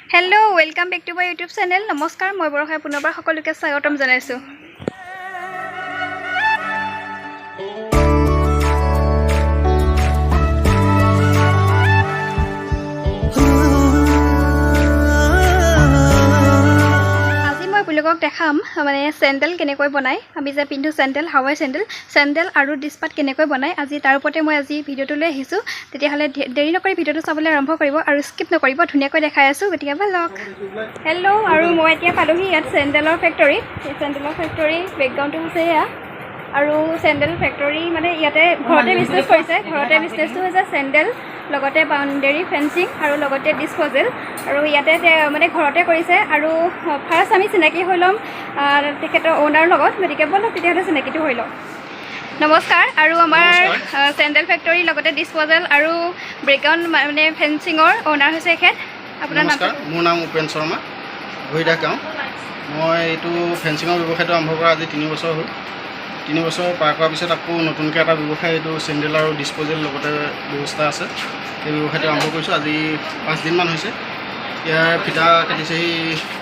Hello, welcome back to my YouTube channel. Namaskar, moi Borahai punobar সকলোকে স্বাগতম জনাইছো। আপোনালোকক দেখাম মানে স্যান্ডেল কেনেকৈ বনাই আমি যে পিন্ধু স্যান্ডেল হাৱাই স্যান্ডেল আৰু ডিসপাট কেনেকৈ বনাই আজি তাৰ ওপৰতে মই আজি ভিডিওটো লৈ আহিছো তেতিয়া হলে দেৰি নকৰি ভিডিওটো চাবলৈ আৰম্ভ কৰিব আৰু স্কিপ নকৰিব ধুনীয়াকৈ দেখাই আছো গতিকে ভালক হেল্ল আৰু মই এতিয়া পালোহি ইয়াত স্যান্ডেলৰ ফেক্টৰী এই স্যান্ডেলৰ ফেক্টৰী বেকগ্ৰাউণ্ডটো হৈছে ইয়া আৰু স্যান্ডেল ফেক্টৰী মানে ইয়াতে ঘৰতে বিজনেছ কৰিছে ঘৰতে বিজনেছটো হৈছে স্যান্ডেল লগতে বাউণ্ডাৰী ফেন্সিং আৰু লগতে ডিসপোজেল আৰু ইয়াতে মানে ঘৰতে কৰিছে আৰু ফাৰ্স্ট আমি চিনাকি হৈ লম তেখেতৰ ওনাৰ লগত গতিকে বলক তেতিয়াহ'লে চিনাকিটো হৈ লম নমস্কাৰ আৰু আমাৰ স্যান্ডেল ফেক্টৰী লগতে ডিসপোজেল আৰু ব্ৰেকগ্ৰাউণ্ড মানে ফেন্সিঙৰ ওনাৰ হৈছে এখেত আপোনাৰ নাম মোৰ নাম উপেন শৰ্মা ভৈদা গাঁও মই এইটো ফেন্সিঙৰ ব্যৱসায়টো আৰম্ভ কৰা আজি 3 বছৰ হ'ল 3 বছৰ পাৰ কৰাৰ পিছত আকৌ নতুনকৈ এটা ব্যৱসায় এইটো চেণ্ডেল আৰু ডিসপোজেল লগতে ব্যৱস্থা আছে এই ব্যৱসায়টো আৰম্ভ কৰিছোঁ আজি 5 দিনমান হৈছে ইয়াৰ ফিটা কাটিছেহি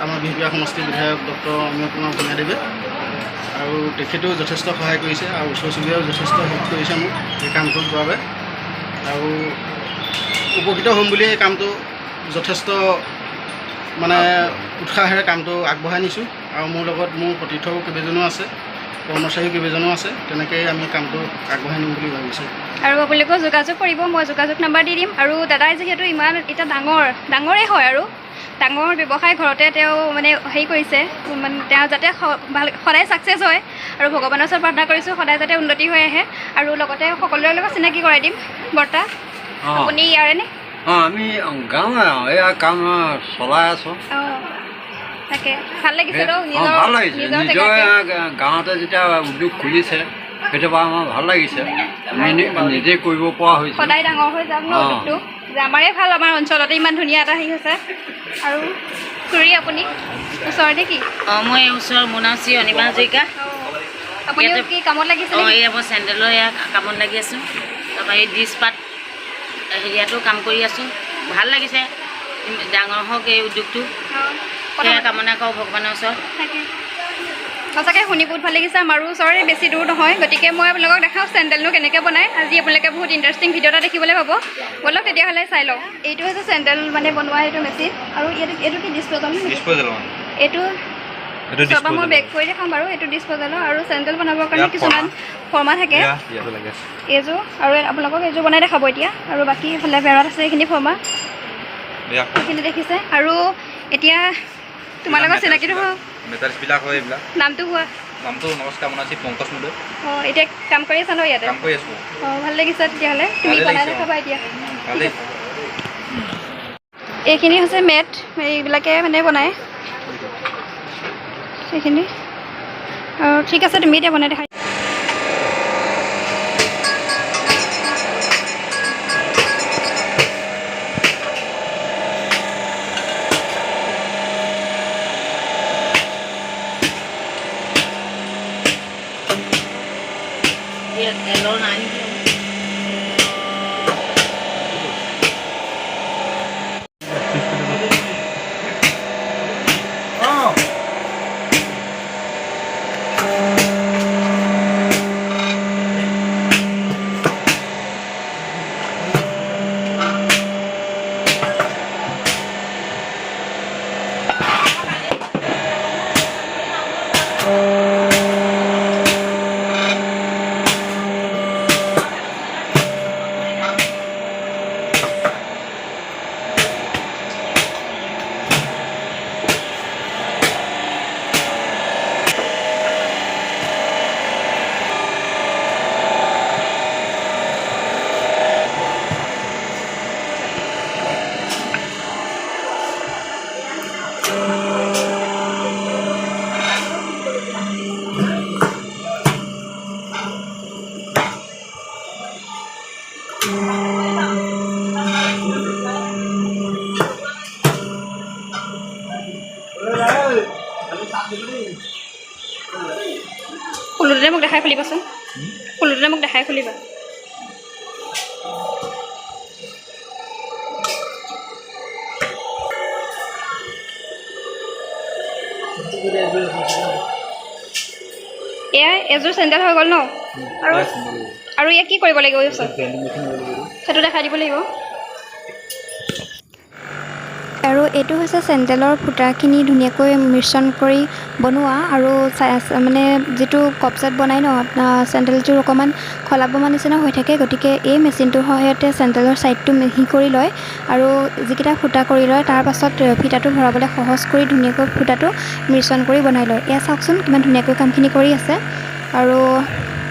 আমাৰ বিহপুৰীয়া সমষ্টিৰ বিধায়ক ডক্টৰ অমিয় কুমাৰ ভূঞাদেৱে আৰু তেখেতেও যথেষ্ট সহায় কৰিছে আৰু ওচৰ চুবুৰীয়াও যথেষ্ট হেল্প কৰিছে মোক এই কামটোৰ বাবে আৰু উপকৃত হ'ম বুলি এই কামটো যথেষ্ট মানে উৎসাহেৰে কামটো আগবঢ়াই নিছোঁ আৰু মোৰ লগত মোৰ প্ৰতিথও কেইবাজনো আছে কৰ্মচাৰী কেইবাজনো আছে তেনেকৈয়ে আমি কামটো আগবঢ়াই নিম বুলি ভাবিছোঁ আৰু আপোনালোকক যোগাযোগ কৰিব মই যোগাযোগ নাম্বাৰ দি দিম আৰু দাদাই যিহেতু ইমান এটা ডাঙৰেই হয় আৰু ডাঙৰ ব্যৱসায় ঘৰতে তেওঁ মানে হেৰি কৰিছে মানে তেওঁ যাতে সদায় ছাকচেছ হয় আৰু ভগৱানৰ ওচৰত প্ৰাৰ্থনা কৰিছোঁ সদায় যাতে উন্নতি হৈ আহে আৰু লগতে সকলোৰে লগত চিনাকি কৰাই দিম বৰ্তা আপুনি ইয়াৰে নে আমি গাঁৱৰ এয়া কাম চলাই আছোঁ তাকে ভাল লাগিছে ভাল লাগিছে নিজৰ গাঁৱতে যেতিয়া উদ্যোগ খুলিছে কেতিয়াবা আমাৰ ভাল লাগিছে আমি নিজে কৰিব পৰা হৈছে সদায় ডাঙৰ হৈ যাওক ন উদ্যোগটো যে আমাৰে ভাল আমাৰ অঞ্চলতে ইমান ধুনীয়া এটা হেৰি হৈছে আৰু খুৰী আপুনি ওচৰতে কি মই ওচৰৰ মোনাচি অনিমা হাজৰিকা আপুনি কি কামত লাগিছে এয়া মই চেণ্ডেলৰ এয়া কামত লাগি আছোঁ তাৰপৰা এই ডিছপাত হেৰিয়াতো কাম কৰি আছোঁ ভাল লাগিছে ডাঙৰ হওক এই উদ্যোগটো সেয়া কামনা কৰোঁ ভগৱানৰ ওচৰত সঁচাকৈ শুনি বহুত ভাল লাগিছে আমাৰো ওচৰৰে বেছি দূৰ নহয় গতিকে মই আপোনালোকক দেখাওঁ চেণ্ডেলনো কেনেকৈ বনায় আজি আপোনালোকে বহুত ইণ্টাৰেষ্টিং ভিডিঅ' এটা দেখিবলৈ পাব ব'লক তেতিয়াহ'লে চাই লওঁ এইটো হৈছে চেণ্ডেল মানে বনোৱা এইটো মেচিন আৰু এইটো কি ডিছপোজেল এইটো চব মই বেক কৰি দেখাম বাৰু এইটো ডিছপোজেলৰ আৰু চেণ্ডেল বনাবৰ কাৰণে কিছুমান ফৰ্মা থাকে এইযোৰ আৰু আপোনালোকক এইযোৰ বনাই দেখাব এতিয়া আৰু বাকী ইফালে বেৰত আছে এইখিনি ফৰ্মা এইখিনি দেখিছে আৰু এতিয়া তোমাৰ লগত চিনাকিটো হওক মেটাৰিয়েলছবিলাক হয় এইবিলাক নামটো কোৱা নামটো নমস্কাৰ মোনাচি পংকজ মুদৈ অঁ এতিয়া কাম কৰি আছা ন ইয়াতে কাম কৰি আছোঁ অঁ ভাল লাগিছে তেতিয়াহ'লে তুমি বনাই দেখাবা এতিয়া ভালেই এইখিনি হৈছে মেট এইবিলাকে মানে বনায় এইখিনি আৰু ঠিক আছে তুমি এতিয়া বনাই দেখাই তেলৰ নাই খুলোঁতে মোক দেখাই খুলিবাচোন খুলোঁতে মোক দেখাই খুলিবা এয়া এযোৰ চেণ্ডেল হৈ গ'ল ন আৰু ইয়াক কি কৰিব লাগিব সেইটো দেখাই দিব লাগিব আৰু এইটো হৈছে চেণ্ডেলৰ ফুটাখিনি ধুনীয়াকৈ মিশ্ৰণ কৰি বনোৱা আৰু মানে যিটো কপচাত বনাই ন চেণ্ডেলযোৰ অকণমান খলাবমা নিচিনা হৈ থাকে গতিকে এই মেচিনটোৰ সহায়তে চেণ্ডেলৰ ছাইডটো মিহি কৰি লয় আৰু যিকেইটা ফুটা কৰি লয় তাৰ পাছত ফিটাটো ভৰাবলৈ সহজ কৰি ধুনীয়াকৈ ফুটাটো মিশ্ৰণ কৰি বনাই লয় এয়া চাওকচোন কিমান ধুনীয়াকৈ কামখিনি কৰি আছে আৰু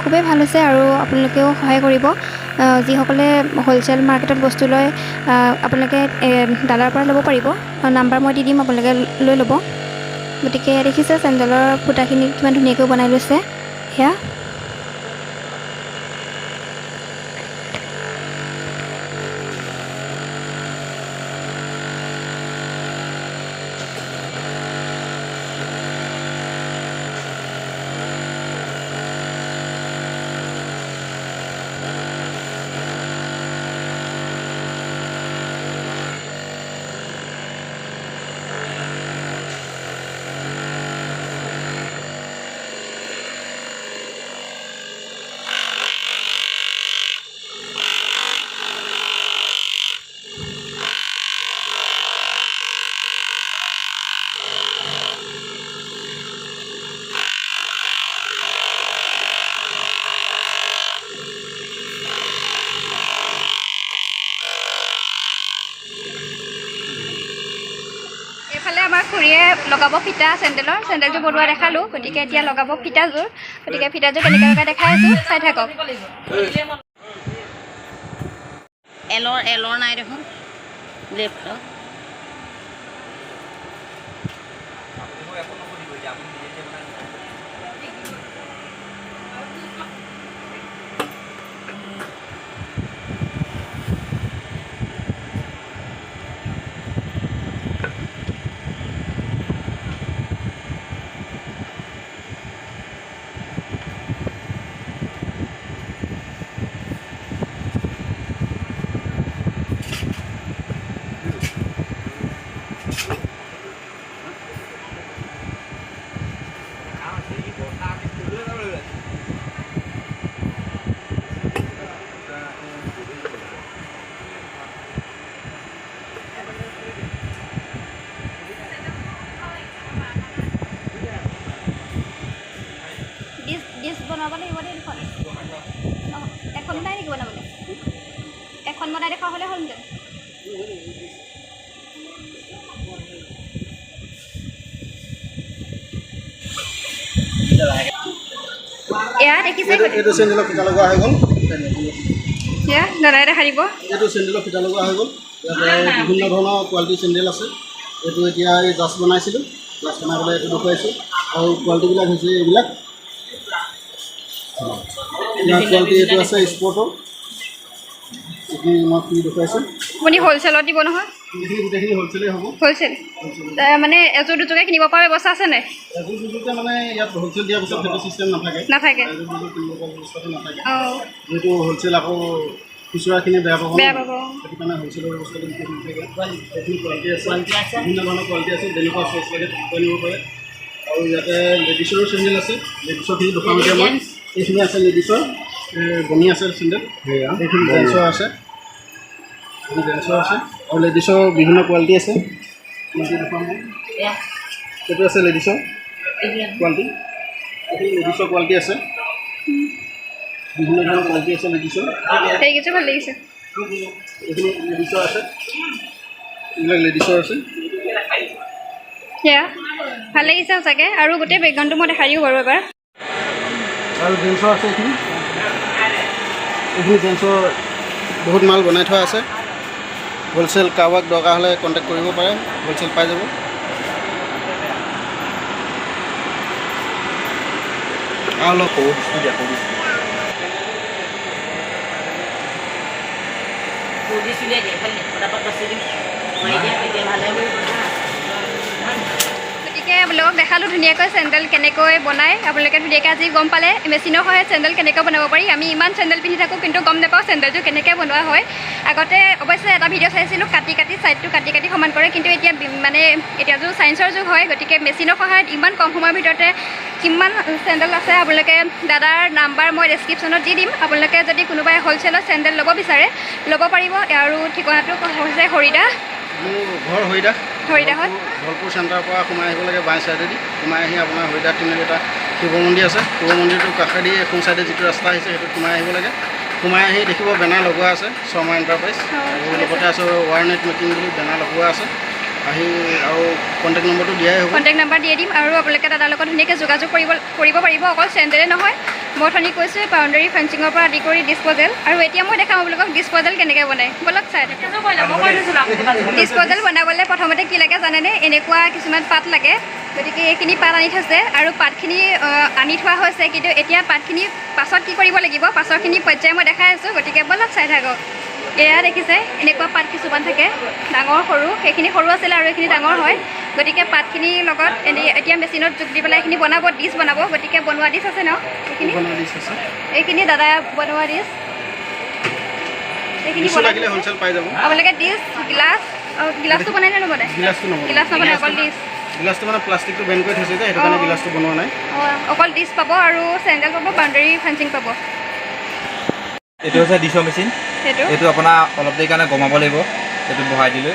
খুবেই ভাল হৈছে আৰু আপোনালোকেও সহায় কৰিব যিসকলে হ'লচেল মাৰ্কেটত বস্তু লয় আপোনালোকে দালাৰ পৰা ল'ব পাৰিব নাম্বাৰ মই দি দিম আপোনালোকে লৈ ল'ব গতিকে দেখিছে চেণ্ডেলৰ ফুটাখিনি কিমান ধুনীয়াকৈ বনাই লৈছে সেয়া এইফালে আমাৰ খুৰীয়ে লগাব ফিটা চেণ্ডেলযোৰ বনোৱা দেখালোঁ গতিকে এতিয়া লগাব ফিটাযোৰ গতিকে ফিটাযোৰ কেনেকৈ লগাই দেখাই আছোঁ চাই থাকক এলৰ নাই দেখোন লেফ্টৰ ডিছ বনাব লাগিব দেই এখন নাই নেকি বনাবলৈ এখন বনাই দেখুওৱা হ'লে হ'লহেঁতেন এয়া দেখিছে এইটো চেণ্ডেলৰ ফিটা লগোৱা হৈ গ'ল এয়া দাদাই দেখাই দিব এইটো চেণ্ডেলৰ ফিটা লগোৱা হৈ গ'ল ইয়াতে বিভিন্ন ধৰণৰ কোৱালিটিৰ চেণ্ডেল আছে এইটো এতিয়া এই জাষ্ট বনাইছিলোঁ জাষ্ট বনাই পেলাই এইটো দেখুৱাইছোঁ আৰু কোৱালিটিবিলাক হৈছে এইবিলাক ইয়াৰ কোৱালিটি এইটো আছে স্পৰ্টৰ এইখিনি মই খুলি দেখুৱাইছোঁ আপুনি হ'লচেলত দিব নহয় এইখিনি গোটেইখিনি হ'লচেলেই হ'ব হ'লচেল মানে এযোৰ দুযোৰকৈ কিনিব পৰা ব্যৱস্থা আছে নাই এযোৰ দুযোৰকে মানে ইয়াত হ'লচেল দিয়াৰ পিছত সেইটো চিষ্টেম নাথাকে এযোৰ দুযোৰ কিনিব পৰা ব্যৱস্থাটো নাথাকে অঁ যিহেতু হ'লচেল আকৌ খুচুৰাখিনি বেয়া পাব বেয়া পাব সেইটো কাৰণে হ'লচেলৰ ব্যৱস্থাটো বিশেষ নাথাকে এইখিনি কোৱালিটি আছে বিভিন্ন ধৰণৰ কোৱালিটি আছে যেনেকুৱা চইচ লাগে তেনেকুৱা নিব পাৰে আৰু ইয়াতে লেডিছৰো চেণ্ডেল আছে লেডিছৰখিনি দোকান এতিয়া মই এইখিনি আছে লেডিছৰ বনি আছে চেণ্ডেল এইখিনি জেন্সৰ আছে জেন্সৰ আছে আৰু লেডিছৰ বিভিন্ন কোৱালিটি আছে সেইটো আছে লেডিছৰ কোৱালিটি এইখিনি লেডিছৰ কোৱালিটি আছে বিভিন্ন ধৰণৰ কোৱালিটি আছে লেডিছৰ সেইকেইযোৰ ভাল লাগিছে এইখিনি লেডিছৰ আছে এইবিলাক লেডিছৰ আছে সেয়া ভাল লাগিছে সঁচাকৈ আৰু গোটেই বেকগ্ৰাউণ্ডটো মই দেখাই দিওঁ বাৰু এবাৰ আৰু জেন্সৰ আছে এইখিনি জেন্সৰ বহুত মাল বনাই থোৱা আছে হ'লচেল কাৰোবাক দৰকাৰ হ'লে কণ্টেক্ট কৰিব পাৰে হ'লচেল পাই যাব আৰু অলপ গতিকে আপোনালোকক দেখালোঁ ধুনীয়াকৈ চেণ্ডেল কেনেকৈ বনায় আপোনালোকে ধুনীয়াকৈ আজি গম পালে মেচিনৰ সহায়ত চেণ্ডেল কেনেকৈ বনাব পাৰি আমি ইমান চেণ্ডেল পিন্ধি থাকোঁ কিন্তু গম নাপাওঁ চেণ্ডেলটো কেনেকৈ বনোৱা হয় আগতে অৱশ্যে এটা ভিডিঅ' চাইছিলোঁ কাটি ছাইডটো কাটি সমান কৰে কিন্তু এতিয়া মানে এতিয়াতো ছায়েন্সৰ যুগ হয় গতিকে মেচিনৰ সহায়ত ইমান কম সময়ৰ ভিতৰতে কিমান চেণ্ডেল আছে আপোনালোকে দাদাৰ নাম্বাৰ মই ডেছক্ৰিপশ্যনত দি দিম আপোনালোকে যদি কোনোবাই হ'লচেলত চেণ্ডেল ল'ব বিচাৰে ল'ব পাৰিব আৰু ঠিকনাটো হৈছে হৰিদা মোৰ ঘৰ হৰিদাস হৰিদাহত ধলপুৰ চেণ্টাৰৰ পৰা সোমাই আহিব লাগে বাওঁ ছাইডেদি সোমাই আহি আপোনাৰ হৰিদাস তিনিআলিত এটা শিৱ মন্দিৰ আছে শিৱ মন্দিৰটোৰ কাষেদি সোঁ ছাইডে যিটো ৰাস্তা আহিছে সেইটোত সোমাই আহিব লাগে সোমাই আহি দেখিব বেনাৰ লগোৱা আছে শৰ্মা এণ্টাৰপ্ৰাইজ আৰু লগতে আছে ৱাৰনেট মেকিং বুলি বেনাৰ লগোৱা আছে আহি আৰু কণ্টেক্ট নম্বৰটো দিয়াই হ'ব কণ্টেক্ট নাম্বাৰ দি দিম আৰু আপোনালোকে দাদাৰ লগত ধুনীয়াকৈ যোগাযোগ কৰিব পাৰিব অকল চেণ্ডেলে নহয় মই অথনি কৈছোঁ বাউণ্ডেৰী ফেঞ্চিঙৰ পৰা আদি কৰি ডিছপ'জেল আৰু এতিয়া মই দেখাম আপোনালোকক ডিছপ'জেল কেনেকৈ বনায় বলক চাই ডিছপ'জেল বনাবলৈ প্ৰথমতে কি লাগে জানেনে এনেকুৱা কিছুমান পাত লাগে গতিকে এইখিনি পাত আনি থৈছে আৰু পাতখিনি আনি থোৱা হৈছে কিন্তু এতিয়া পাতখিনি পাছত কি কৰিব লাগিব পাছৰখিনি পৰ্যায় মই দেখাই আছোঁ গতিকে বলক চাই থাকক এয়া দেখিছে এনেকুৱা পাত কিছুমান থাকে ডাঙৰ সৰু সেইখিনি সৰু আছিলে আৰু এইখিনি ডাঙৰ হয় গতিকে পাতখিনিৰ লগত এতিয়া মেচিনত যোগ দি পেলাই এইখিনি বনাব ডিছ বনাব গতিকে বনোৱা ডিছ আছে ন এইখিনি দাদাই বনোৱা ডিছ এইখিনি লাগিলে হ'লচেল পাই যাব আপোনালোকে ডিছ গিলাচটো বনাই নে নবনায় গিলাচ নবনায় অকল ডিছ গিলাচটো মানে প্লাষ্টিকটো বেণ্ড কৰি থৈছে যে সেইটো কাৰণে গিলাচটো বনোৱা নাই অকল ডিছ পাব আৰু চেণ্ডেল পাব বাউণ্ডেৰী ফেঞ্চিং পাব এইটো হৈছে ডিছৰ মেচিন সেইটো এইটো আপোনাৰ অলপ দেৰি কাৰণে গমাব লাগিব এইটো বহাই দিলৈ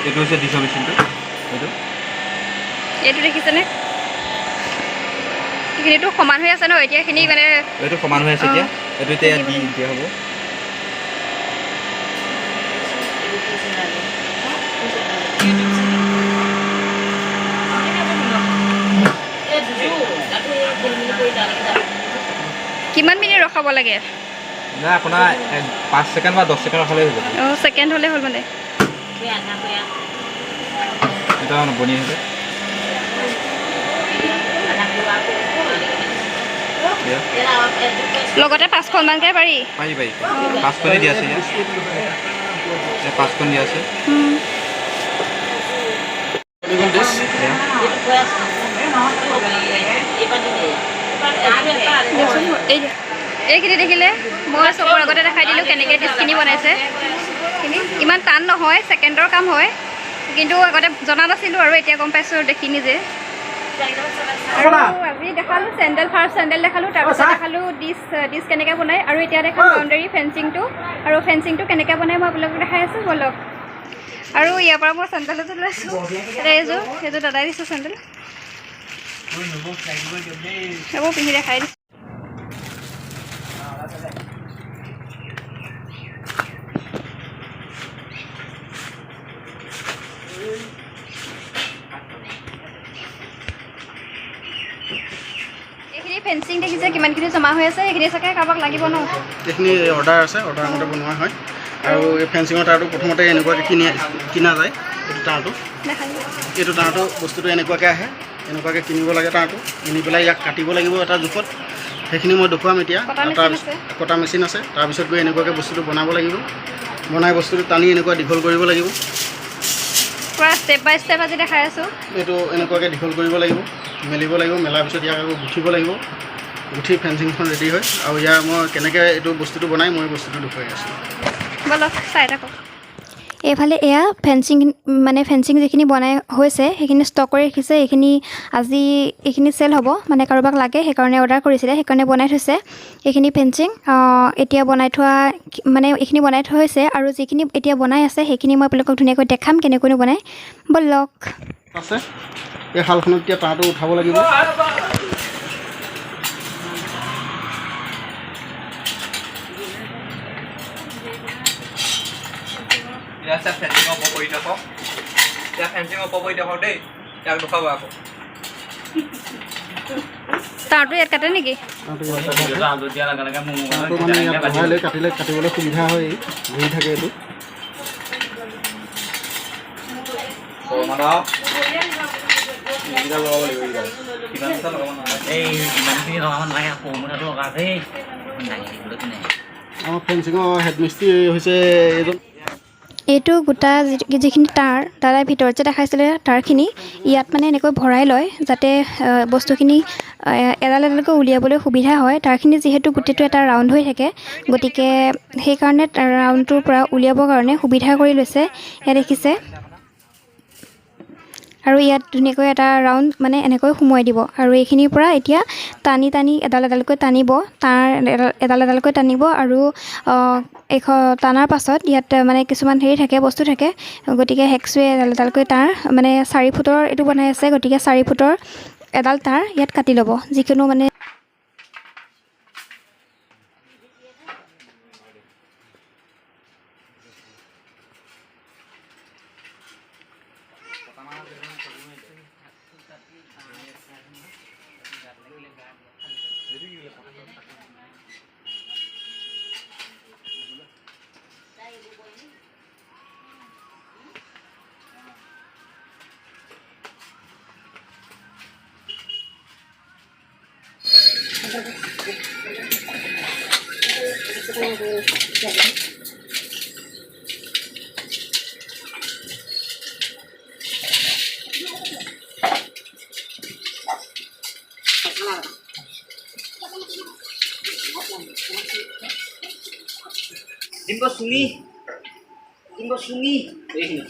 এইটো হৈছে ডিছৰ মেচিনটো এইটো দেখিছেনে এইখিনিতো সমান হৈ আছে ন এতিয়া এইখিনি মানে এইটো সমান হৈ আছে এতিয়া এইটো এতিয়া দিয়া হ'ব কিমান মিনিট ৰখাব লাগে নাই আপোনাৰ 5 ছেকেণ্ড বা 10 ছেকেণ্ড ৰখালে হৈ যাব ছেকেণ্ড হ'লে হ'ল মানে এটা বনি আছে লগতে 5খনমানকৈ পাৰি পাৰি 5খনে দিয়া আছে ইয়াত 5খন দিয়া আছে এইখিনি দেখিলে মই চবৰ আগতে দেখাই দিলোঁ কেনেকৈ ডিছখিনি বনাইছে ইমান টান নহয় ছেকেণ্ডৰ কাম হয় কিন্তু আগতে জনা নাছিলোঁ আৰু এতিয়া গম পাইছোঁ দেখি নিজে আৰু আজি দেখালোঁ চেণ্ডেল ফাৰ্ষ্ট চেণ্ডেল দেখালোঁ তাৰপিছত দেখালোঁ ডিছ কেনেকৈ বনায় আৰু এতিয়া দেখালোঁ বাউণ্ডেৰী ফেঞ্চিংটো আৰু ফেঞ্চিংটো কেনেকৈ বনায় মই আপোনালোকক দেখাই আছোঁ বলক আৰু ইয়াৰ পৰা মই চেণ্ডেল এযোৰ লৈছোঁ এইযোৰ দাদাই দিছোঁ চেণ্ডেল সেইবোৰ পিন্ধি দেখাই দিছোঁ এইখিনি ফেঞ্চিং দেখিছে কিমানখিনি জমা হৈ আছে এইখিনি চাগে কাৰোবাক লাগিব ন এইখিনি অৰ্ডাৰ আছে অৰ্ডাৰ মতে বনোৱা হয় আৰু এই ফেঞ্চিঙৰ তাঁৰটো প্ৰথমতে এনেকুৱাকৈ কিনা যায় এইটো তাঁৰটো বস্তুটো এনেকুৱাকৈ আহে এনেকুৱাকৈ কিনিব লাগে তাঁৰটো কিনি পেলাই ইয়াক কাটিব লাগিব এটা জোখত সেইখিনি মই দেখুৱাম এতিয়া তাৰপিছত কটা মেচিন আছে তাৰপিছত গৈ এনেকুৱাকৈ বস্তুটো বনাব লাগিব বনাই বস্তুটো টানি এনেকুৱা দীঘল কৰিব লাগিব পূৰা ষ্টেপ বাই ষ্টেপ আজি দেখাই আছোঁ এইটো এনেকুৱাকৈ দীঘল কৰিব লাগিব মেলিব লাগিব মেলাৰ পিছত ইয়াক আকৌ গুঠিব লাগিব গুঠি ফেঞ্চিংখন ৰেডি হয় আৰু ইয়াৰ মই কেনেকৈ এইটো বস্তুটো বনাই মই বস্তুটো দেখুৱাই আছোঁ বলক চাই থাকক এইফালে এয়া ফেঞ্চিং যিখিনি বনাই হৈছে সেইখিনি ষ্টক কৰি ৰাখিছে এইখিনি চেল হ'ব মানে কাৰোবাক লাগে সেইকাৰণে অৰ্ডাৰ কৰিছিলে সেইকাৰণে বনাই থৈছে এইখিনি ফেঞ্চিং এতিয়া বনাই থোৱা মানে এইখিনি বনাই থোৱা হৈছে আৰু যিখিনি এতিয়া বনাই আছে সেইখিনি মই আপোনালোকক ধুনীয়াকৈ দেখাম কেনেকৈনো বনাই বলক আছে এই শালখনত এতিয়া তাঁৰটো উঠাব লাগিব তাঁৰটো ইয়াত কাটে নেকি কাটিবলৈ সুবিধা হয় ঘূৰি থাকে এইটো আমাৰ ফেঞ্চিঙৰ হেড মিস্ত্ৰী হৈছে এইজন এইটো গোটা যিখিনি তাৰে ভিতৰত যে দেখাইছিলে তাঁৰখিনি ইয়াত মানে এনেকৈ ভৰাই লয় যাতে বস্তুখিনি এডাল এডালকৈ উলিয়াবলৈ সুবিধা হয়। তাঁৰখিনি যিহেতু গোটেইটো এটা ৰাউণ্ড হৈ থাকে, গতিকে সেইকাৰণে ৰাউণ্ডটোৰ পৰা উলিয়াবৰ কাৰণে সুবিধা কৰি লৈছে। এয়া দেখিছে, আৰু ইয়াত ধুনীয়াকৈ এটা ৰাউণ্ড মানে এনেকৈ সোমোৱাই দিব, আৰু এইখিনিৰ পৰা এতিয়া টানি টানি এডাল এডালকৈ টানিব, তাঁৰ এডাল এডালকৈ টানিব, আৰু টানাৰ পাছত ইয়াত মানে কিছুমান হেৰি থাকে, বস্তু থাকে, গতিকে হেকচুৱে এডাল এডালকৈ তাঁৰ মানে 4 ফুটৰ এইটো বনাই আছে, গতিকে 4 ফুটৰ এডাল তাঁৰ ইয়াত কাটি ল'ব। যিকোনো মানে Jimbo sungi ini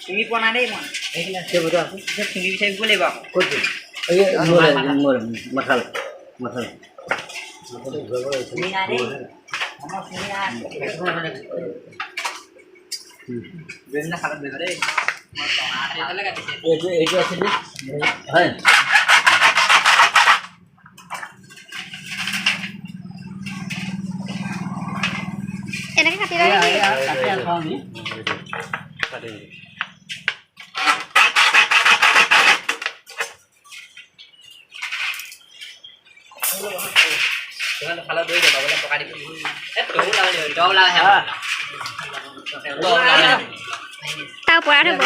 sungi pun ada emang ini coba tu sungi bisa boleh bang kau masal sungi ada mana sungi ada benar kalau benar deh itu asli hai এনেকৈ কাটি লয় নেকি? kalau doi dah boleh pakai di sini dua lah ya তাৰ পৰা থ'ব।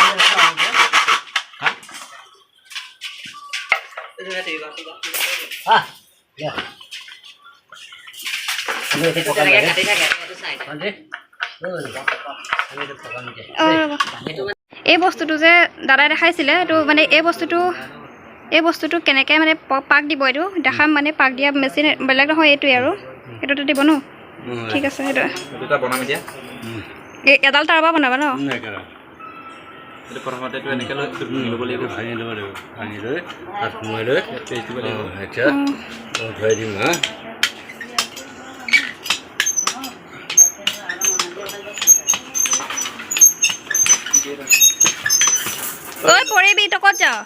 এই বস্তুটো যে দাদাই দেখাইছিলে, এইটো মানে এই বস্তুটো কেনেকৈ মানে পাক দিব, এইটো দেখাম। মানে পাক দিয়া মেচিন বেলেগ নহয়, এইটোৱে আৰু এইটোতো দিব ন। ঠিক আছে, সেইটো বনাম এতিয়া। এডাল তাৰ পৰা বনাবা ন? প্ৰথমতে এনেকৈ লৈ ল'ব লাগিব, ভাঙি ল'ব লাগিব, ভাঙি লৈ তাত সোমাই লৈ পেষ্ট দিব লাগিব। আচ্ছা, ধুৱাই দিম হা। ঐ পৰিবি, তই ক'ত যাৱ?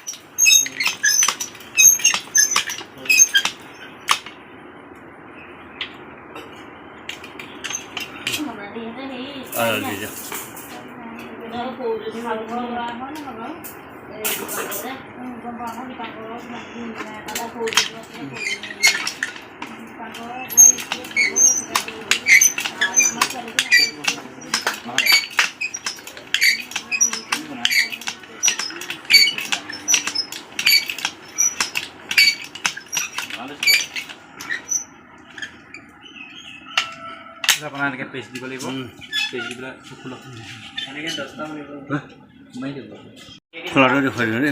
আপোনাৰ এনেকৈ পেষ্ট দিব লাগিব, পেষ্ট দি পেলাই ফুলক এনেকৈ 10টা সোমাই দিব। খোলাটো দেখুৱাই দিওঁ দেই,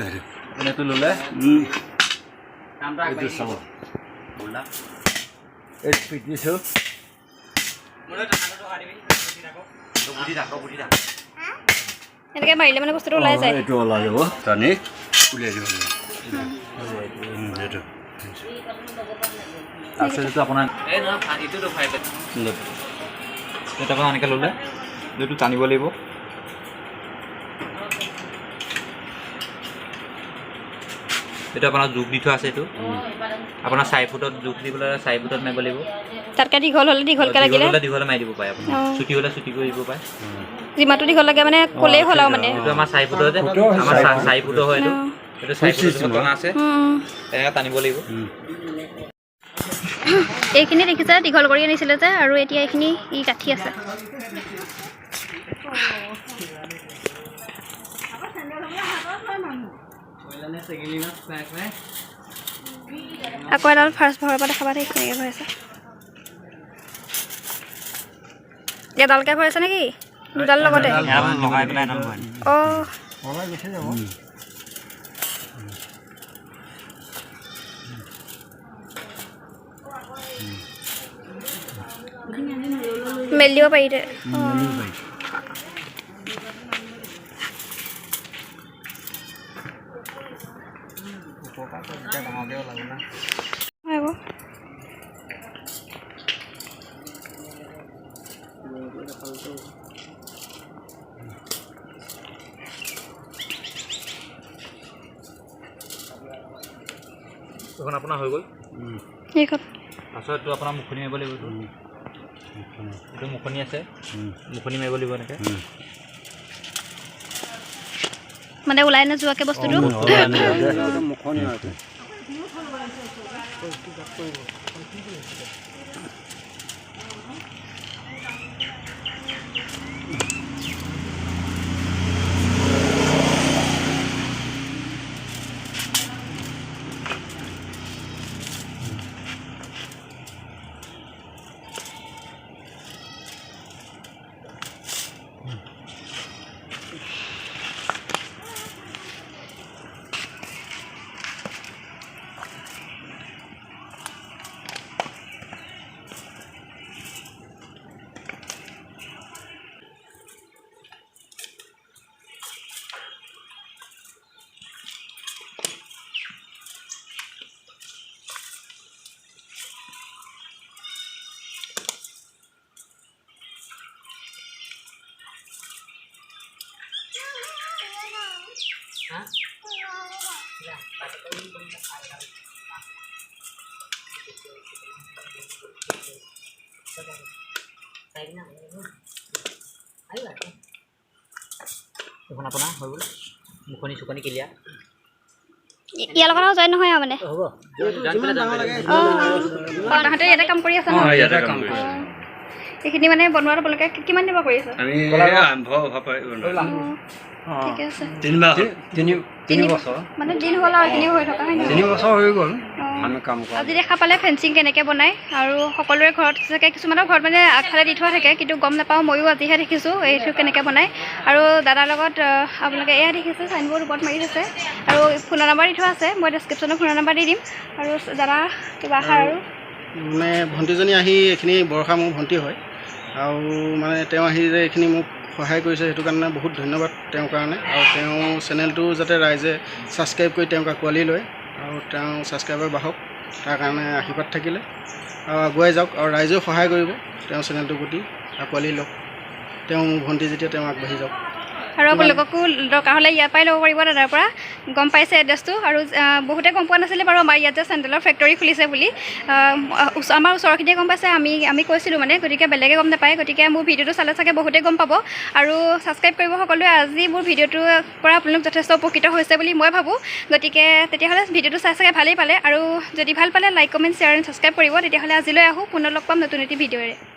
এইটো ল'লে এইটো চাব এইটো পিটিছোঁ এনেকৈ মাৰিলে মানে বস্তুটো ওলাই যায়। এইটো ওলাই যাব, টানি উলিয়াই দিব লাগিব। এইটো তাৰপিছত এইটো আপোনাৰ এটা পৰা এনেকৈ ল'লে এইটো টানিব লাগিব। এইটো আপোনাৰ জোখ দি থোৱা আছে, এইটো আপোনাৰ 4 ফুটত জোখ দি পেলাই 4 ফুটত মাৰিব লাগিব। তাতকৈ দীঘল হ'লে দীঘলকৈ লাগিলে দীঘলে মাৰি দিব পাৰে, আপুনি চুটি হ'লে চুটি কৰি দিব পাৰে। যিমানটো দীঘল লাগে মানে ক'লেই হ'ল আৰু মানে। এইটো আমাৰ 4 ফুটৰ যে, আমাৰ 4 ফুটৰ হয় এইটো। এইটো 4 ফুটৰ টনা আছে, এনেকৈ টানিব লাগিব। এইখিনি দেখিছে দীঘল কৰি আনিছিলে যে, আৰু এতিয়া এইখিনি গাঁঠি আছে। আকৌ এডাল ফাৰ্ষ্ট ভৰাব দেখাবা দেই, কেনেকৈ ভৰাইছে। এডালকৈ ভৰাইছে নেকি? দুডাল লগতে লগাই পেলাই নাম বহাই অঁ অলপ গুচি যাব মেলি দিব পাৰি দে এখন আপোনাৰ হৈ গ'ল এইখন পাছত এইটো আপোনাৰ মুখনি মাৰিব লাগিব এইটো মুখনি আছে মুখনি মাৰিব লাগিব এনেকৈ মানে ওলাই নোযোৱাকৈ বস্তুটো মুখনি আছে এখন আপোনাৰ হৈ গ'ল মুখনি চুকনি ক্লিয়াৰ ইয়াৰ লগত জইন নহয় আৰু মানে হ'ব তাহাঁতে ইয়াতে কাম কৰি আছে ন ইয়াতে কাম কৰিছোঁ এইখিনি মানে বনোৱাটো আপোনালোকে কিমান দিনৰ কৰি আছে আমি আৰম্ভ ঠিকে আছে তিনি বছৰ মানে দিন হ'ল আৰু এইখিনি হৈ থকা হয় 3 বছৰ হৈ গ'ল আমি কাম কৰা আজি দেখা পালে ফেঞ্চিং কেনেকৈ বনায় আৰু সকলোৰে ঘৰত চাগে কিছুমানৰ ঘৰত মানে আগফালে দি থোৱা থাকে কিন্তু গম নাপাওঁ ময়ো আজিহে দেখিছোঁ এইটো কেনেকৈ বনায় আৰু দাদাৰ লগত আপোনালোকে এয়া দেখিছে চাইনবোৰ্ড ওপৰত মাৰি থৈছে আৰু ফোনৰ নম্বৰ দি থোৱা আছে মই ডেছক্ৰিপশ্যনত ফোনৰ নম্বৰ দি দিম আৰু দাদা কিবা আশা আৰু মানে ভণ্টিজনী আহি এইখিনি বৰষা মোৰ ভণ্টি হয় আৰু মানে তেওঁ আহি যে এইখিনি মোক সহায় কৰিছে সেইটো কাৰণে বহুত ধন্যবাদ তেওঁৰ কাৰণে আৰু তেওঁ চেনেলটো যাতে ৰাইজে ছাবস্ক্ৰাইব কৰি তেওঁক আঁকোৱালি লয় আৰু তেওঁ ছাবস্ক্ৰাইবাৰ বাঢ়ক তাৰ কাৰণে আশীৰ্বাদ থাকিলে আৰু আগুৱাই যাওক আৰু ৰাইজেও সহায় কৰিব তেওঁ চেনেলটোৰ প্ৰতি আঁকোৱালি লওক তেওঁ মোৰ ভণ্টি যেতিয়া তেওঁ আগবাঢ়ি যাওক আৰু আপোনালোককো দৰকাৰ হ'লে ইয়াৰ পৰাই ল'ব পাৰিব দাদাৰ পৰা গম পাইছে এড্ৰেছটো আৰু বহুতে গম পোৱা নাছিলে বাৰু আমাৰ ইয়াত যে চেণ্ডেলৰ ফেক্টৰী খুলিছে বুলি আমাৰ ওচৰৰখিনিয়ে গম পাইছে আমি কৈছিলোঁ মানে গতিকে বেলেগে গম নাপায় গতিকে মোৰ ভিডিঅ'টো চালে চাগে বহুতে গম পাব আৰু ছাবস্ক্ৰাইব কৰিব সকলোৱে আজি মোৰ ভিডিঅ'টোৰ পৰা আপোনালোক যথেষ্ট উপকৃত হৈছে বুলি মই ভাবোঁ গতিকে তেতিয়াহ'লে ভিডিঅ'টো চাই চাগে ভালেই পালে আৰু যদি ভাল পালে like comment share and subscribe কৰিব তেতিয়াহ'লে আজিলৈ আহোঁ পুনৰ লগ পাম নতুন এটি ভিডিঅ'ৰে